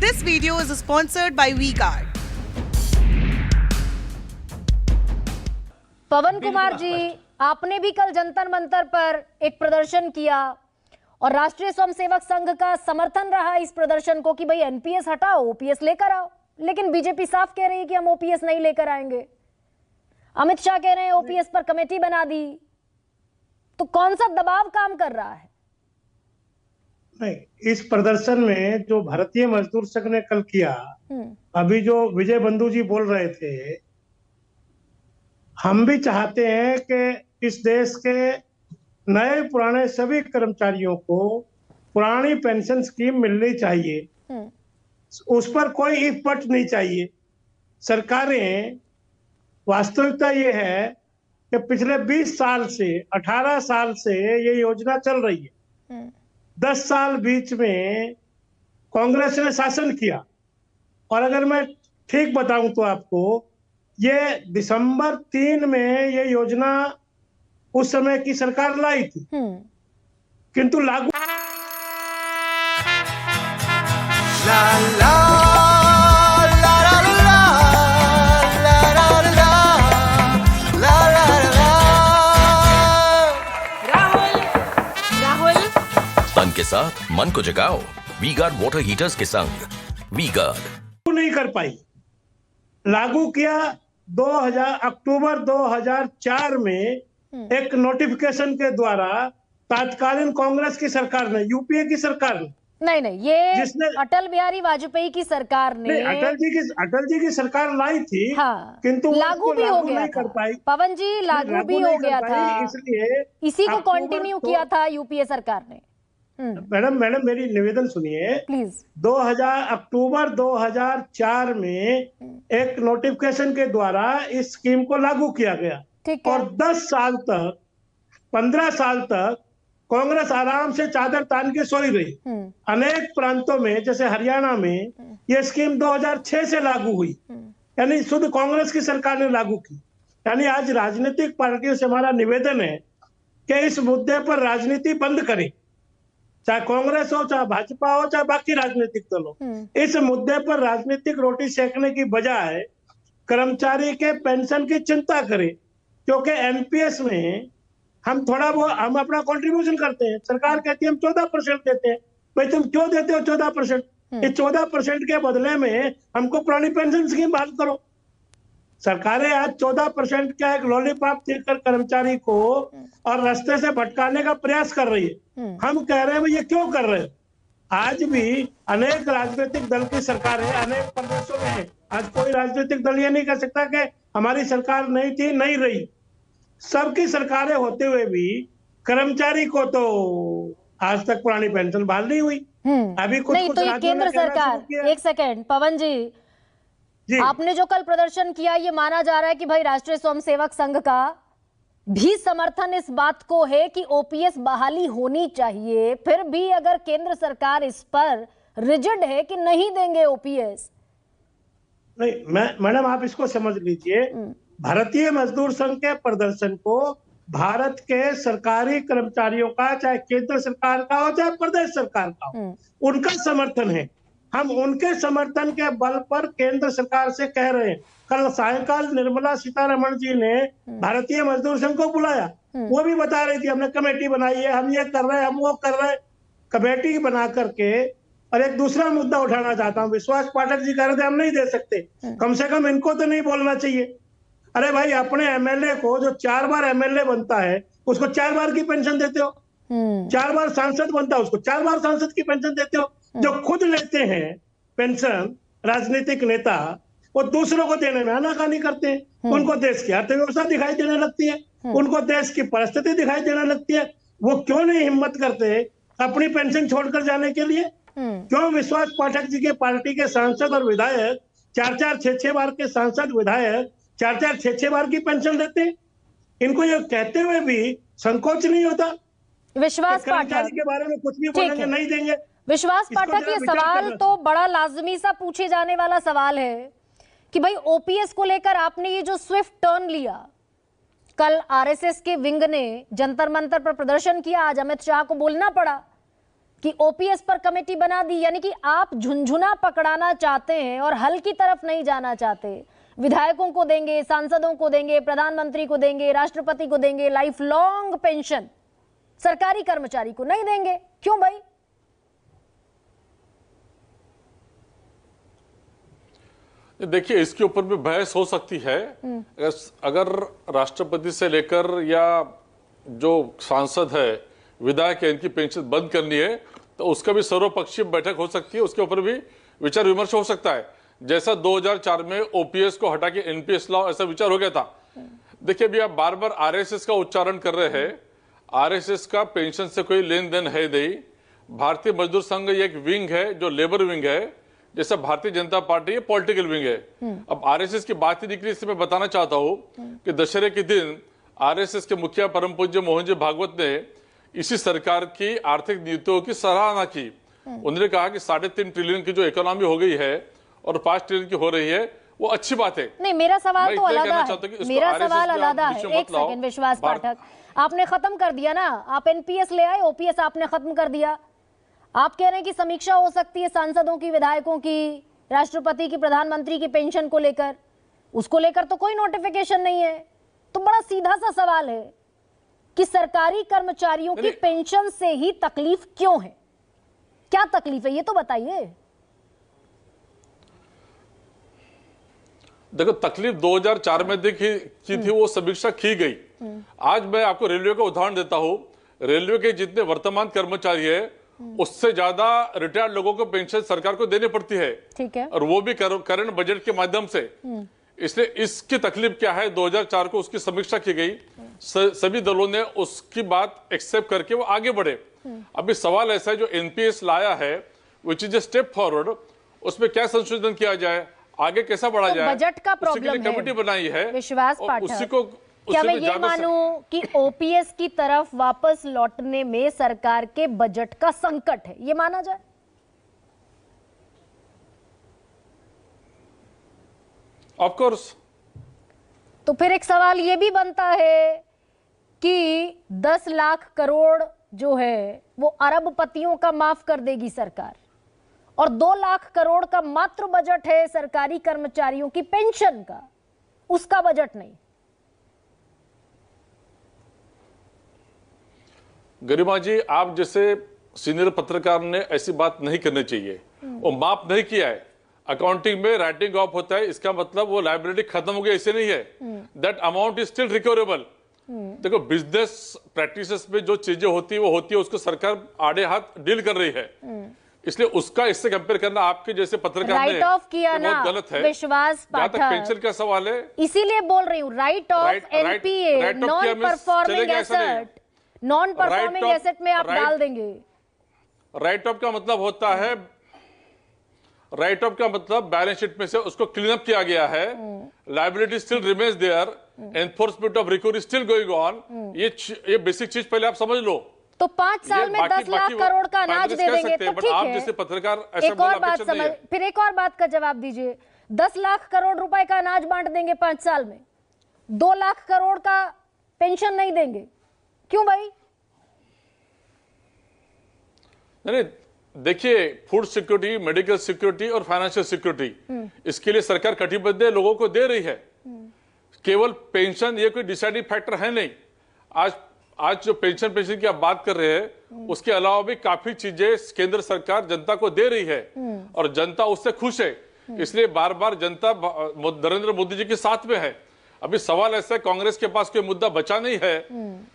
This video is sponsored by V-Guard. पवन कुमार जी, आपने भी कल जंतर मंतर पर एक प्रदर्शन किया और राष्ट्रीय स्वयंसेवक संघ का समर्थन रहा इस प्रदर्शन को कि भाई एनपीएस हटाओ, ओपीएस लेकर आओ। लेकिन बीजेपी साफ कह रही है कि हम ओपीएस नहीं लेकर आएंगे। अमित शाह कह रहे हैं ओपीएस पर कमेटी बना दी। तो कौन सा दबाव काम कर रहा है? नहीं, इस प्रदर्शन में जो भारतीय मजदूर संघ ने कल किया, अभी जो विजय बंधु जी बोल रहे थे, हम भी चाहते हैं कि इस देश के नए पुराने सभी कर्मचारियों को पुरानी पेंशन स्कीम मिलनी चाहिए। उस पर कोई इफ बट नहीं चाहिए। सरकारें, वास्तविकता ये है कि पिछले 20 साल से 18 साल से ये योजना चल रही है। 10 साल बीच में कांग्रेस ने शासन किया और अगर मैं ठीक बताऊं तो आपको, ये दिसंबर 3 में ये योजना उस समय की सरकार लाई थी, किंतु लागू La la la la la la la la la la la। Rahul तन के साथ मन को जगाओ वी-गार्ड वाटर हीटर्स के संग। वी-गार्ड नहीं कर पाई। लागू किया 2000 अक्टूबर 2004 में एक नोटिफिकेशन के द्वारा तात्कालीन कांग्रेस की सरकार ने, यूपीए की सरकार ने, नहीं, ये जिसने अटल बिहारी वाजपेयी की सरकार ने, अटल जी की सरकार लाई थी, हाँ, किंतु लागू भी हो गया नहीं था। कर पाई। पवन जी, लागू भी हो गया था, इसलिए इसी को कंटिन्यू किया था यूपीए सरकार ने। मैडम मेरी निवेदन सुनिए प्लीज। 2000 अक्टूबर 2004 में एक नोटिफिकेशन के द्वारा इस स्कीम को लागू किया गया। ठीक है। और 10 साल तक, 15 साल तक कांग्रेस आराम से चादर तान के सोई रही। अनेक प्रांतों में, जैसे हरियाणा में, यह स्कीम 2006 से लागू हुई, यानी शुद्ध कांग्रेस की सरकार ने लागू की। यानी आज राजनीतिक पार्टियों से हमारा निवेदन है कि इस मुद्दे पर राजनीति बंद करें, चाहे कांग्रेस हो, चाहे भाजपा हो, चाहे बाकी राजनीतिक दल हो। इस मुद्दे पर राजनीतिक रोटी सेकने की बजाय कर्मचारी के पेंशन की चिंता करें, क्योंकि एनपीएस में हम अपना कंट्रीब्यूशन करते हैं। सरकार कहती है हम 14% देते हैं। भाई तुम क्यों देते हो 14%? इस 14% के बदले में हमको पुरानी पेंशन स्कीम बहाल करो। सरकारें आज 14% का एक लॉलीपॉप देकर कर्मचारी को और रास्ते से भटकाने का प्रयास कर रही है। हम कह रहे हैं भाई ये क्यों कर रहे हैं? आज भी अनेक राजनीतिक दल की सरकार है, अनेक प्रदेशों में है। आज कोई राजनीतिक दल ये नहीं कह सकता कि हमारी सरकार नहीं थी, नहीं रही। सबकी सरकारें होते हुए भी कर्मचारी को तो आज तक पुरानी पेंशन बहाल नहीं हुई। अभी कुछ नहीं, तो ये केंद्र सरकार, एक सेकेंड पवन जी, आपने जो कल प्रदर्शन किया, ये माना जा रहा है कि भाई राष्ट्रीय स्वयंसेवक संघ का भी समर्थन इस बात को है कि ओपीएस बहाली होनी चाहिए। फिर भी अगर केंद्र सरकार इस पर रिजिड है कि नहीं देंगे ओपीएस। नहीं, मैडम आप इसको समझ लीजिए, भारतीय मजदूर संघ के प्रदर्शन को भारत के सरकारी कर्मचारियों का, चाहे केंद्र सरकार का हो चाहे प्रदेश सरकार का हो, उनका समर्थन है। हम उनके समर्थन के बल पर केंद्र सरकार से कह रहे हैं। कल सायंकाल निर्मला सीतारमण जी ने भारतीय मजदूर संघ को बुलाया, वो भी बता रही थी हमने कमेटी बनाई है, हम ये कर रहे हैं, हम वो कर रहे हैं। कमेटी बना करके, और एक दूसरा मुद्दा उठाना चाहता हूँ, विश्वास पाठक जी कह रहे थे हम नहीं दे सकते, कम से कम इनको तो नहीं बोलना चाहिए। अरे भाई, अपने एमएलए को जो 4 बार एमएलए बनता है उसको 4 बार की पेंशन देते हो। 4 बार सांसद बनता है उसको 4 बार सांसद की पेंशन देते हो। जो खुद लेते हैं पेंशन राजनीतिक नेता, वो दूसरों को देने में आनाकानी करते हैं। उनको देश की अर्थव्यवस्था दिखाई देने लगती है, उनको देश की परिस्थिति दिखाई देने लगती है। वो क्यों नहीं हिम्मत करते अपनी पेंशन छोड़कर जाने के लिए? क्यों विश्वास पाठक जी के पार्टी के सांसद और विधायक 4-4, 6-6 बार के सांसद विधायक 4-4, 6-6 बार की पेंशन देते हैं? इनको ये कहते हुए भी संकोच नहीं होता? विश्वास पाठक के बारे में कुछ भी बोलेंगे, नहीं देंगे। विश्वास पाठक, ये सवाल तो बड़ा लाजमी सा पूछे जाने वाला सवाल है कि भाई ओपीएस को लेकर आपने ये जो स्विफ्ट टर्न लिया, कल आरएसएस के विंग ने जंतर मंतर पर प्रदर्शन किया, आज अमित शाह को बोलना पड़ा कि ओपीएस पर कमेटी बना दी, यानी कि आप झुनझुना पकड़ाना चाहते हैं और हल की तरफ नहीं जाना चाहते। विधायकों को देंगे, सांसदों को देंगे, प्रधानमंत्री को देंगे, राष्ट्रपति को देंगे लाइफ लॉन्ग पेंशन, सरकारी कर्मचारी को नहीं देंगे। क्यों भाई? देखिए, इसके ऊपर भी बहस हो सकती है। अगर राष्ट्रपति से लेकर या जो सांसद है, विधायक है, इनकी पेंशन बंद करनी है तो उसका भी सर्वपक्षीय बैठक हो सकती है, उसके ऊपर भी विचार विमर्श हो सकता है। जैसा 2004 में ओपीएस को हटा के एनपीएस लाओ, ऐसा विचार हो गया था। देखिए, अभी आप बार बार आरएसएस का उच्चारण कर रहे हैं। आरएसएस का पेंशन से कोई लेन देन है नहीं। भारतीय मजदूर संघ एक विंग है जो लेबर विंग है, जैसा भारतीय जनता पार्टी ये पॉलिटिकल विंग है। अब आरएसएस की बात ही निकली, इससे मैं बताना चाहता हूं कि दशहरे के दिन आरएसएस के मुखिया परम पूज्य मोहन जी भागवत ने इसी सरकार की आर्थिक नीतियों की सराहना की। उन्होंने कहा कि 3.5 ट्रिलियन की जो इकोनॉमी हो गई है और 5 ट्रिलियन की हो रही है, वो अच्छी बात है। नहीं, मेरा सवाल तो अलग है। मेरा सवाल अलग है। एक सेकंड विश्वास पाठक, आपने खत्म कर दिया ना, आप एनपीएस ले आए, ओपीएस आपने खत्म कर दिया। आप कह रहे हैं कि समीक्षा हो सकती है सांसदों की, विधायकों की, राष्ट्रपति की, प्रधानमंत्री की पेंशन को लेकर। उसको लेकर तो कोई नोटिफिकेशन नहीं है। तो बड़ा सीधा सा सवाल है कि सरकारी कर्मचारियों की पेंशन से ही तकलीफ क्यों है? क्या तकलीफ है ये तो बताइए। देखो, तकलीफ 2004 में देखी की थी, वो समीक्षा की गई। आज मैं आपको रेलवे का उदाहरण देता हूं। रेलवे के जितने वर्तमान कर्मचारी है, उससे ज्यादा रिटायर्ड लोगों को पेंशन सरकार को देनी पड़ती है। ठीक है। और वो भी करंट बजट के माध्यम से। इसलिए इसकी तकलीफ क्या है, 2004 को उसकी समीक्षा की गई। सभी दलों ने उसकी बात एक्सेप्ट करके वो आगे बढ़े। अभी सवाल ऐसा है, जो एनपीएस लाया है which is a step forward, उसमें क्या संशोधन किया जाए, आगे कैसा बढ़ा जाए, बजट का प्रॉब्लम है। कमेटी बनाई है विश्वास पाठक, उसी को क्या मैं ये मानूं कि ओपीएस की तरफ वापस लौटने में सरकार के बजट का संकट है, ये माना जाए? Of course. तो फिर एक सवाल ये भी बनता है कि 10 लाख करोड़ जो है वो अरबपतियों का माफ कर देगी सरकार, और 2 लाख करोड़ का मात्र बजट है सरकारी कर्मचारियों की पेंशन का, उसका बजट नहीं। गरिमा जी, आप जैसे सीनियर पत्रकार ने ऐसी बात नहीं करनी चाहिए। वो माफ नहीं किया है। अकाउंटिंग में राइटिंग ऑफ होता है, इसका मतलब वो लाइबिलिटी खत्म हो गई ऐसे नहीं है। That amount is still recoverable. देखो, बिजनेस प्रैक्टिसेस में जो चीजें होती है वो होती है, उसको सरकार आड़े हाथ डील कर रही है। इसलिए उसका इससे कंपेयर करना आपके जैसे पत्रकार ने राइट ऑफ किया ना, बहुत गलत है। विश्वास पाठक, जहां तक पेंशन का सवाल है, इसीलिए बोल रही हूँ, right of NPA, non performing asset, non performing asset में आप डाल देंगे। राइट ऑफ का मतलब होता है, राइट ऑफ का मतलब बैलेंस शीट में से उसको क्लीन अप किया गया है, liability still remains there, enforcement of recovery still going on. ये बेसिक चीज पहले आप समझ लो। तो 5 साल में 10 लाख करोड़ का अनाज दे देंगे तो ठीक आप है। जैसे पत्रकार ऐसा एक और बात समझ, फिर एक और बात का जवाब दीजिए। 10 लाख करोड़ रुपए का अनाज बांट देंगे 5 साल में, 2 लाख करोड़ का पेंशन नहीं देंगे, क्यों भाई? नहीं, देखिए, फूड सिक्योरिटी, मेडिकल सिक्योरिटी और फाइनेंशियल सिक्योरिटी, इसके लिए सरकार कटिबद्ध है, लोगों को दे रही है। केवल पेंशन ये कोई डिसाइडिंग फैक्टर है नहीं। आज जो पेंशन की आप बात कर रहे हैं, उसके अलावा भी काफी चीजें केंद्र सरकार जनता को दे रही है और जनता उससे खुश है। इसलिए बार बार जनता नरेंद्र मोदी जी के साथ में है। अभी सवाल ऐसा है, कांग्रेस के पास कोई मुद्दा बचा नहीं है,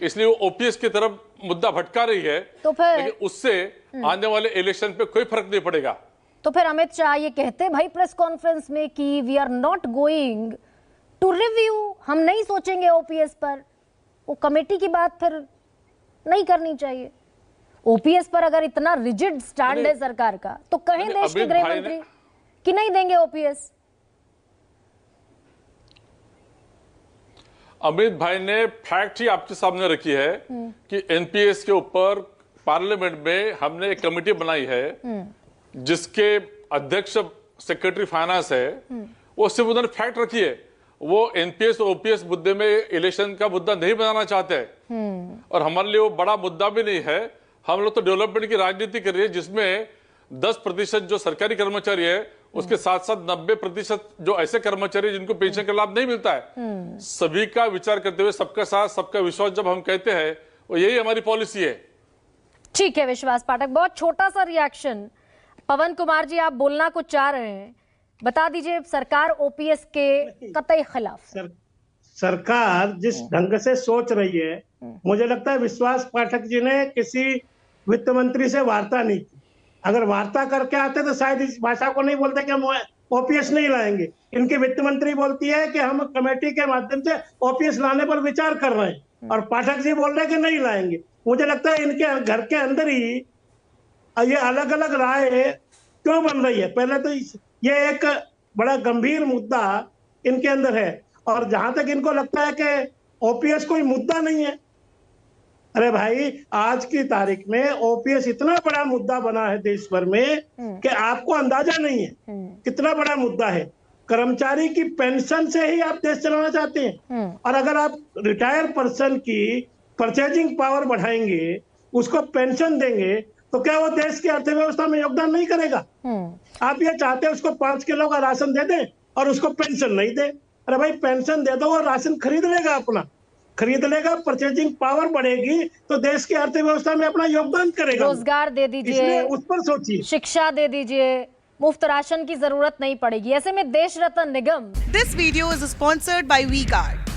इसलिए वो ओपीएस की तरफ मुद्दा भटका रही है। तो फिर लेकिन उससे आने वाले इलेक्शन पे कोई फर्क नहीं पड़ेगा। तो फिर अमित शाह ये कहते भाई प्रेस कॉन्फ्रेंस में कि we are not going to review, हम नहीं सोचेंगे ओपीएस पर। वो कमेटी की बात फिर नहीं करनी चाहिए। ओपीएस पर अगर इतना रिजिड स्टैंड है सरकार का, तो कहें देश के गृह मंत्री कि नहीं देंगे ओपीएस। अमित भाई ने फैक्ट ही आपके सामने रखी है कि एनपीएस के ऊपर पार्लियामेंट में हमने एक कमेटी बनाई है जिसके अध्यक्ष सेक्रेटरी फाइनेंस है। वो सिर्फ उन्होंने फैक्ट रखी है। वो एनपीएस और ओपीएस मुद्दे में इलेक्शन का मुद्दा नहीं बनाना चाहते और हमारे लिए वो बड़ा मुद्दा भी नहीं है। हम लोग तो डेवलपमेंट की राजनीति कर रही है, जिसमें 10% जो सरकारी कर्मचारी है, उसके साथ साथ 90% जो ऐसे कर्मचारी जिनको पेंशन का लाभ नहीं मिलता है, सभी का विचार करते हुए सबका साथ सबका विश्वास जब हम कहते हैं, वो यही हमारी पॉलिसी है। ठीक है विश्वास पाठक, बहुत छोटा सा रिएक्शन। पवन कुमार जी, आप बोलना कुछ चाह रहे हैं, बता दीजिए। सरकार ओपीएस के कतई खिलाफ। सरकार जिस ढंग से सोच रही है, मुझे लगता है विश्वास पाठक जी ने किसी वित्त मंत्री से वार्ता नहीं की। अगर वार्ता करके आते तो शायद इस भाषा को नहीं बोलते कि हम ओपीएस नहीं लाएंगे। इनकी वित्त मंत्री बोलती है कि हम कमेटी के माध्यम से ओपीएस लाने पर विचार कर रहे हैं, और पाठक जी बोल रहे हैं कि नहीं लाएंगे। मुझे लगता है इनके घर के अंदर ही ये अलग अलग राय क्यों बन रही है। पहले तो ये एक बड़ा गंभीर मुद्दा इनके अंदर है, और जहां तक इनको लगता है कि ओपीएस कोई मुद्दा नहीं है, अरे भाई आज की तारीख में ओपीएस इतना बड़ा मुद्दा बना है देश भर में कि आपको अंदाजा नहीं है कितना बड़ा मुद्दा है। कर्मचारी की पेंशन से ही आप देश चलाना चाहते हैं, और अगर आप रिटायर पर्सन की परचेजिंग पावर बढ़ाएंगे, उसको पेंशन देंगे, तो क्या वो देश की अर्थव्यवस्था में योगदान नहीं करेगा? आप ये चाहते हैं उसको 5 किलो का राशन दे दें और उसको पेंशन नहीं दे। अरे भाई पेंशन दे दो, वो राशन खरीद लेगा, अपना खरीद लेगा, परचेजिंग पावर बढ़ेगी तो देश की अर्थव्यवस्था में अपना योगदान करेगा। रोजगार दे दीजिए, उस पर सोचिए, शिक्षा दे दीजिए, मुफ्त राशन की जरूरत नहीं पड़ेगी। ऐसे में देश रत्न निगम। This video is sponsored by WeGuard.